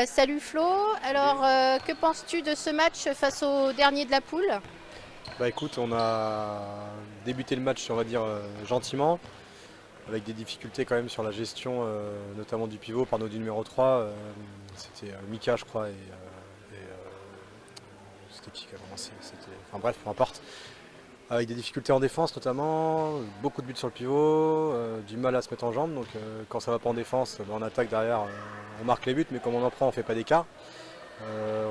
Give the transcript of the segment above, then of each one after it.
Salut Flo, alors que penses-tu de ce match face au dernier de la poule? Bah écoute, on a débuté le match, on va dire, gentiment, avec des difficultés quand même sur la gestion, notamment du pivot par nos du numéro 3. C'était Mika, je crois, c'était qui a commencé? Enfin bref, peu importe. Avec des difficultés en défense notamment, beaucoup de buts sur le pivot, du mal à se mettre en jambe. Donc quand ça va pas en défense, bah, en attaque derrière, on marque les buts, mais comme on en prend, on fait pas d'écart.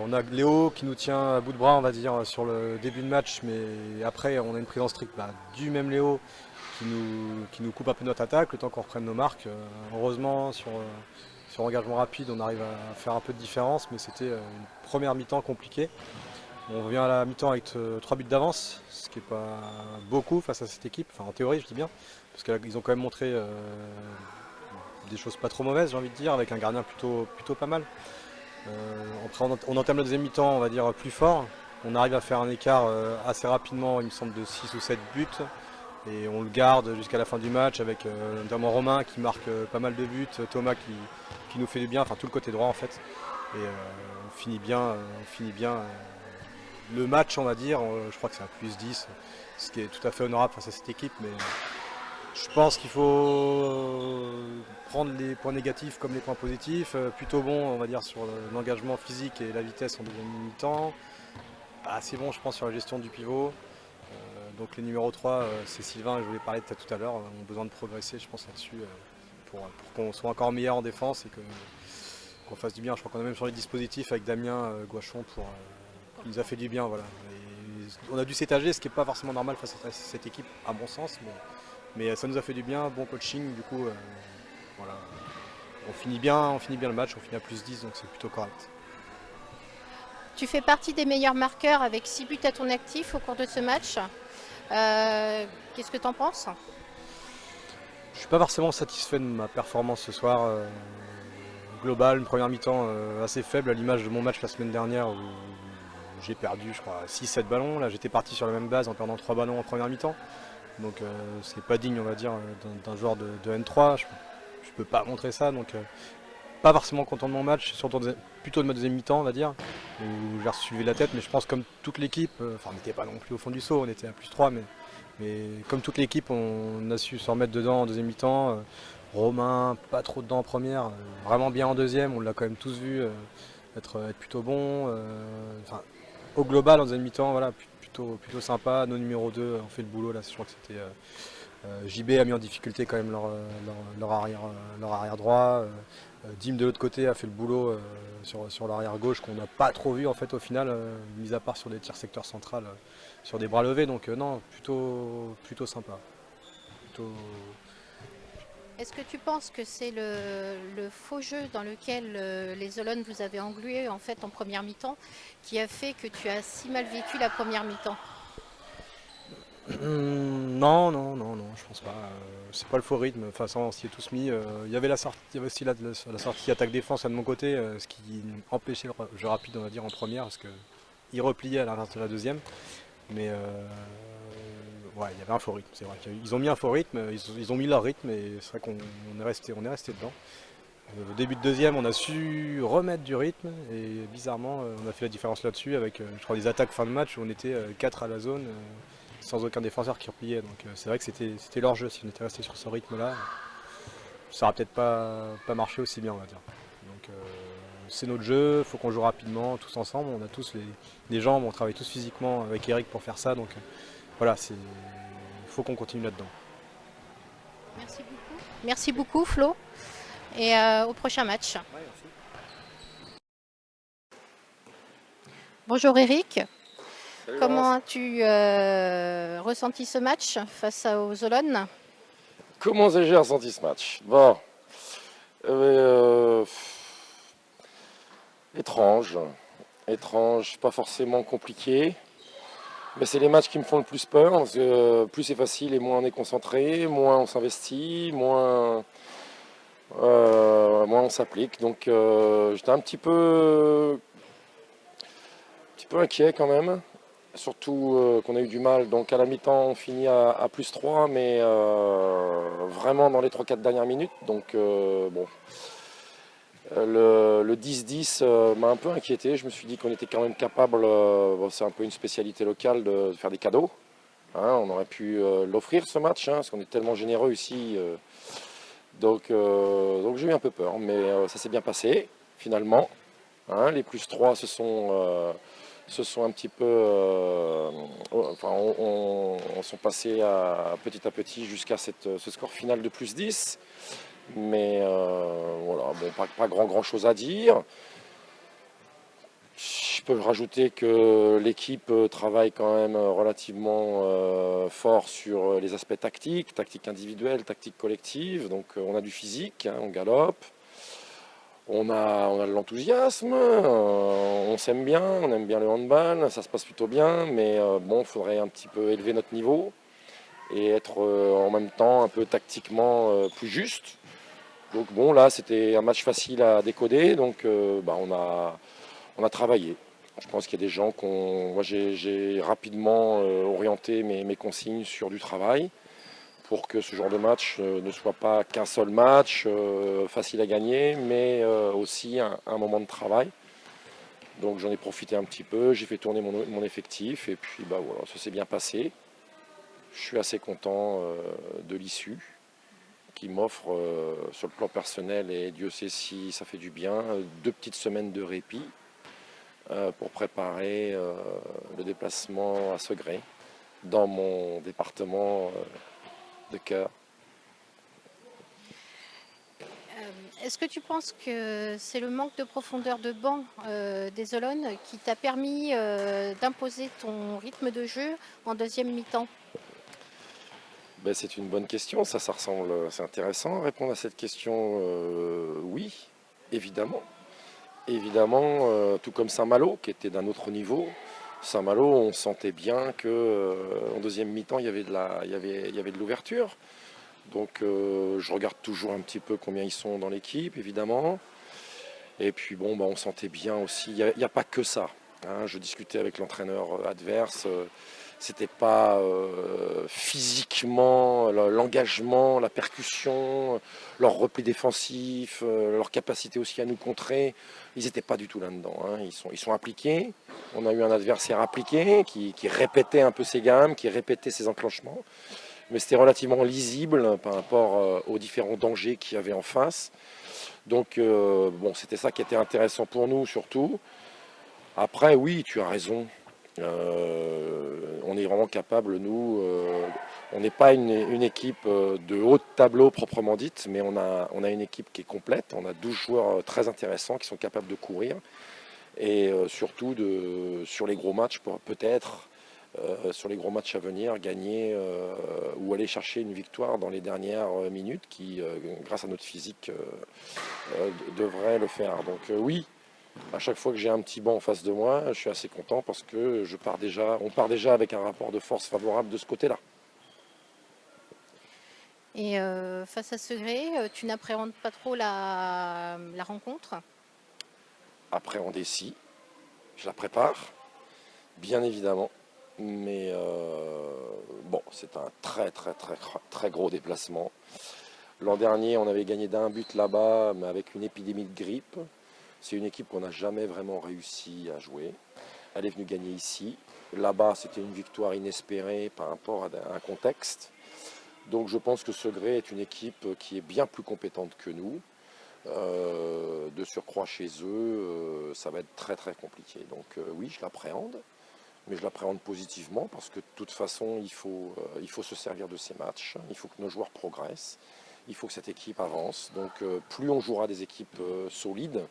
On a Léo qui nous tient à bout de bras, on va dire, sur le début de match, mais après, on a une prise en strict du même Léo qui nous coupe un peu notre attaque, le temps qu'on reprenne nos marques. Heureusement, sur engagement rapide, on arrive à faire un peu de différence, mais c'était une première mi-temps compliquée. On revient à la mi-temps avec 3 buts d'avance, ce qui n'est pas beaucoup face à cette équipe, enfin en théorie, je dis bien, parce qu'ils ont quand même montré des choses pas trop mauvaises, j'ai envie de dire, avec un gardien plutôt pas mal. Après, on entame la deuxième mi-temps, on va dire, plus fort. On arrive à faire un écart assez rapidement, il me semble, de 6 ou 7 buts. Et on le garde jusqu'à la fin du match avec notamment Romain qui marque pas mal de buts, Thomas qui nous fait du bien, enfin tout le côté droit en fait. Et on finit bien le match, on va dire. Je crois que c'est un +10, ce qui est tout à fait honorable face à cette équipe. Mais je pense qu'il faut prendre les points négatifs comme les points positifs. Plutôt bon, on va dire, sur l'engagement physique et la vitesse en deuxième mi-temps. Pas assez bon, je pense, sur la gestion du pivot. Donc les numéros 3, c'est Sylvain, je voulais parler de ça tout à l'heure, ont besoin de progresser, je pense, là-dessus, pour qu'on soit encore meilleur en défense et qu'on fasse du bien. Je crois qu'on a même changé de dispositif avec Damien Guachon qui nous a fait du bien. Voilà. Et on a dû s'étager, ce qui n'est pas forcément normal face à cette équipe, à mon sens. Mais ça nous a fait du bien, bon coaching, du coup, voilà. On finit bien le match, on finit à +10, donc c'est plutôt correct. Tu fais partie des meilleurs marqueurs avec 6 buts à ton actif au cours de ce match. Qu'est-ce que tu en penses? Je suis pas forcément satisfait de ma performance ce soir. Globale, une première mi-temps assez faible à l'image de mon match la semaine dernière où j'ai perdu, je crois, 6-7 ballons. Là, j'étais parti sur la même base en perdant 3 ballons en première mi-temps. Donc, c'est pas digne, on va dire, d'un joueur de N3. Je peux pas montrer ça. Donc, pas forcément content de mon match, surtout plutôt de ma deuxième mi-temps, on va dire, où j'ai suivi la tête. Mais je pense, comme toute l'équipe, enfin, on n'était pas non plus au fond du saut, on était à +3, mais comme toute l'équipe, on a su s'en remettre dedans en deuxième mi-temps. Romain, pas trop dedans en première, vraiment bien en deuxième, on l'a quand même tous vu être plutôt bon. Enfin, au global, en deuxième mi-temps, voilà, plutôt sympa. Nos numéros 2 ont fait le boulot, là, je crois que c'était JB a mis en difficulté quand même leur arrière droit. Dim de l'autre côté a fait le boulot sur l'arrière gauche qu'on n'a pas trop vu en fait au final, mis à part sur des tirs secteur central, sur des bras levés. Donc non, plutôt sympa. Plutôt... Est-ce que tu penses que c'est le faux jeu dans lequel les Olonnes vous avez englué en fait en première mi-temps qui a fait que tu as si mal vécu la première mi-temps? Non, non, non, non, je pense pas. C'est pas le faux rythme. Enfin, ça, on s'y est tous mis. Il y avait il y avait aussi la sortie attaque-défense de mon côté, ce qui empêchait le jeu rapide, on va dire, en première, parce que il repliait à l'inverse de la deuxième. Mais ouais, il y avait un faux rythme. C'est vrai qu'ils ont mis un faux rythme, ils ont mis leur rythme, et c'est vrai qu'on est resté dedans. Au début de deuxième, on a su remettre du rythme, et bizarrement, on a fait la différence là-dessus avec, je crois, des attaques fin de match où on était 4 à la zone, sans aucun défenseur qui repliait. Donc c'est vrai que c'était leur jeu. Si on était resté sur ce rythme-là, ça aurait peut-être pas marché aussi bien, on va dire. Donc c'est notre jeu, il faut qu'on joue rapidement, tous ensemble. On a tous les jambes, on travaille tous physiquement avec Eric pour faire ça. Donc voilà, il faut qu'on continue là-dedans. Merci beaucoup. Merci beaucoup Flo et au prochain match. Ouais, merci. Bonjour Eric, Salut comment Laurence. as-tu ressenti ce match face aux Olonnes? Comment j'ai ressenti ce match? Bon, euh, étrange, étrange, pas forcément compliqué, mais c'est les matchs qui me font le plus peur, parce que plus c'est facile et moins on est concentré, moins on s'investit, moins on s'applique. Donc j'étais un petit peu inquiet quand même. Surtout qu'on a eu du mal, donc à la mi-temps on finit à +3, mais vraiment dans les 3-4 dernières minutes. Donc bon, Le 10-10 m'a un peu inquiété. Je me suis dit qu'on était quand même capable, bon, c'est un peu une spécialité locale, de faire des cadeaux. Hein, on aurait pu l'offrir ce match, hein, parce qu'on est tellement généreux ici. Donc j'ai eu un peu peur, mais ça s'est bien passé finalement. Hein, les +3 se sont un petit peu, enfin, on sont passés petit à petit jusqu'à ce score final de +10. Mais voilà, bon, pas grand chose à dire. Je peux rajouter que l'équipe travaille quand même relativement fort sur les aspects tactiques, tactique individuelle, tactique collective. Donc on a du physique, hein, on galope, on a de l'enthousiasme, on s'aime bien, on aime bien le handball, ça se passe plutôt bien, mais bon, il faudrait un petit peu élever notre niveau et être en même temps un peu tactiquement plus juste. Donc bon, là, c'était un match facile à décoder, donc bah, on a travaillé. Je pense qu'il y a des gens Moi, j'ai rapidement orienté mes consignes sur du travail pour que ce genre de match ne soit pas qu'un seul match facile à gagner, mais aussi un moment de travail. Donc j'en ai profité un petit peu, j'ai fait tourner mon effectif, et puis bah, voilà, ça s'est bien passé. Je suis assez content de l'issue qui m'offre sur le plan personnel, et Dieu sait si ça fait du bien, 2 petites semaines de répit pour préparer le déplacement à Segré, dans mon département de cœur. Est-ce que tu penses que c'est le manque de profondeur de banc des Olonnes qui t'a permis d'imposer ton rythme de jeu en deuxième mi-temps? Ben, c'est une bonne question, ça ressemble, c'est intéressant. Répondre à cette question, oui, évidemment. Évidemment, tout comme Saint-Malo, qui était d'un autre niveau. Saint-Malo, on sentait bien que en deuxième mi-temps, il y avait de l'ouverture. Donc je regarde toujours un petit peu combien ils sont dans l'équipe, évidemment. Et puis bon, bah, on sentait bien aussi, il n'y a pas que ça. Hein. Je discutais avec l'entraîneur adverse, c'était pas physiquement, l'engagement, la percussion, leur repli défensif, leur capacité aussi à nous contrer. Ils n'étaient pas du tout là-dedans. Hein. Ils sont appliqués. On a eu un adversaire appliqué qui répétait un peu ses gammes, qui répétait ses enclenchements. Mais c'était relativement lisible par rapport aux différents dangers qu'il y avait en face. Donc bon, c'était ça qui était intéressant pour nous surtout. Après, oui, tu as raison. On est vraiment capable, nous, on n'est pas une équipe de haut de tableau proprement dite, mais on a une équipe qui est complète. On a 12 joueurs très intéressants qui sont capables de courir. Et surtout sur les gros matchs, peut-être, sur les gros matchs à venir, gagner ou aller chercher une victoire dans les dernières minutes qui, grâce à notre physique, devrait le faire. Donc oui, à chaque fois que j'ai un petit banc en face de moi, je suis assez content parce que on part déjà avec un rapport de force favorable de ce côté-là. Et face à Segré, tu n'appréhendes pas trop la rencontre? Après, on décide, je la prépare, bien évidemment. Mais bon, c'est un très gros déplacement. L'an dernier, on avait gagné d'un but là-bas, mais avec une épidémie de grippe. C'est une équipe qu'on n'a jamais vraiment réussi à jouer. Elle est venue gagner ici. Là-bas, c'était une victoire inespérée par rapport à un contexte. Donc je pense que Segré est une équipe qui est bien plus compétente que nous. De surcroît chez eux, ça va être très compliqué. Donc oui, je l'appréhende, mais je l'appréhende positivement parce que de toute façon, il faut se servir de ces matchs. Il faut que nos joueurs progressent. Il faut que cette équipe avance. Donc plus on jouera des équipes solides,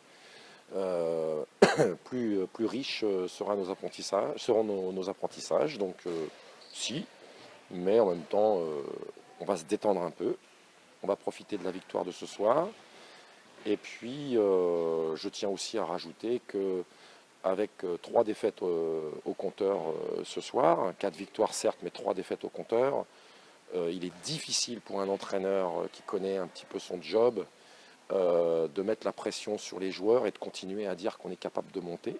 plus riches seront nos apprentissages. Donc si, mais en même temps, on va se détendre un peu. On va profiter de la victoire de ce soir. Et puis, je tiens aussi à rajouter que avec 3 défaites au compteur ce soir, 4 victoires certes, mais 3 défaites au compteur, il est difficile pour un entraîneur qui connaît un petit peu son job de mettre la pression sur les joueurs et de continuer à dire qu'on est capable de monter.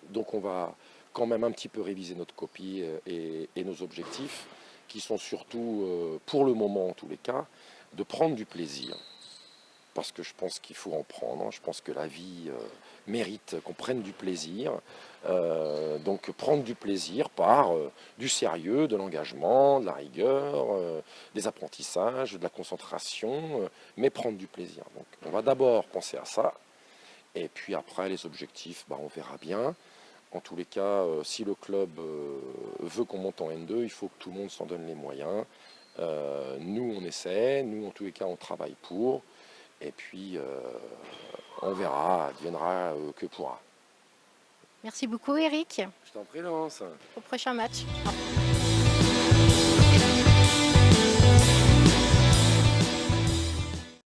Donc on va quand même un petit peu réviser notre copie et nos objectifs, qui sont surtout, pour le moment en tous les cas, de prendre du plaisir. parce que je pense qu'il faut en prendre. Je pense que la vie mérite qu'on prenne du plaisir. Donc prendre du plaisir par du sérieux, de l'engagement, de la rigueur, des apprentissages, de la concentration, mais prendre du plaisir. Donc on va d'abord penser à ça, et puis après les objectifs, on verra bien. En tous les cas, si le club veut qu'on monte en N2, il faut que tout le monde s'en donne les moyens. Nous on essaie, nous en tous les cas on travaille pour, et puis on verra, adviendra que pourra. Merci beaucoup Eric. Je t'en prie Laurence. Au prochain match. Au revoir.